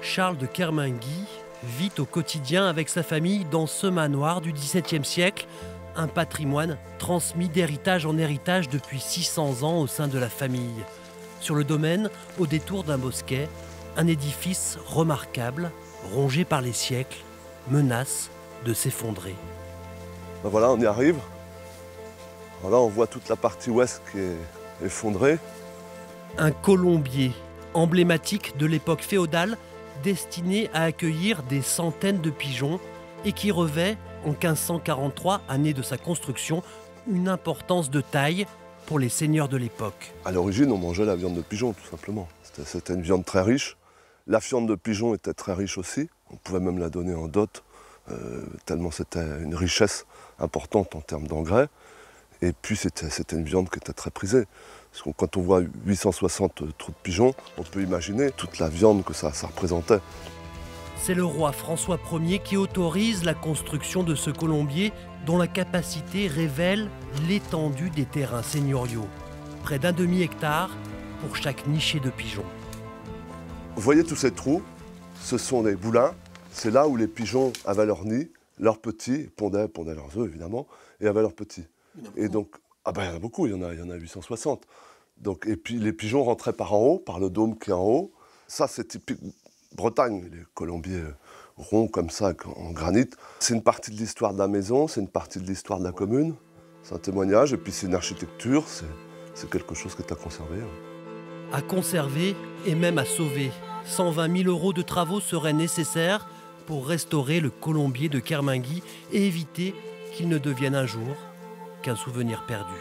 Charles de Kermenguy vit au quotidien avec sa famille dans ce manoir du XVIIe siècle, un patrimoine transmis d'héritage en héritage depuis 600 ans au sein de la famille. Sur le domaine, au détour d'un bosquet, un édifice remarquable, rongé par les siècles, menace de s'effondrer. Ben voilà, on y arrive. Voilà, on voit toute la partie ouest qui est effondrée. Un colombier, emblématique de l'époque féodale, destiné à accueillir des centaines de pigeons et qui revêt, en 1543, année de sa construction, une importance de taille pour les seigneurs de l'époque. À l'origine, on mangeait la viande de pigeon, tout simplement. C'était une viande très riche. La fiente de pigeon était très riche aussi. On pouvait même la donner en dot, tellement c'était une richesse importante en termes d'engrais. Et puis c'était une viande qui était très prisée. Parce que quand on voit 860 trous de pigeons, on peut imaginer toute la viande que ça représentait. C'est le roi François Ier qui autorise la construction de ce colombier dont la capacité révèle l'étendue des terrains seigneuriaux. Près d'un demi-hectare pour chaque nichée de pigeons. Vous voyez tous ces trous, ce sont des boulins. C'est là où les pigeons avaient leur nid, leurs petits, pondaient leurs œufs évidemment, et avaient leurs petits. Et donc, il y en a beaucoup, il y en a 860. Donc, et puis les pigeons rentraient par en haut, par le dôme qui est en haut. Ça, c'est typique Bretagne, les colombiers ronds comme ça, en granit. C'est une partie de l'histoire de la maison, c'est une partie de l'histoire de la commune. C'est un témoignage, et puis c'est une architecture, c'est quelque chose qui est à conserver. À conserver et même à sauver. 120 000 € de travaux seraient nécessaires pour restaurer le colombier de Kermenguy et éviter qu'il ne devienne un jour qu'un souvenir perdu.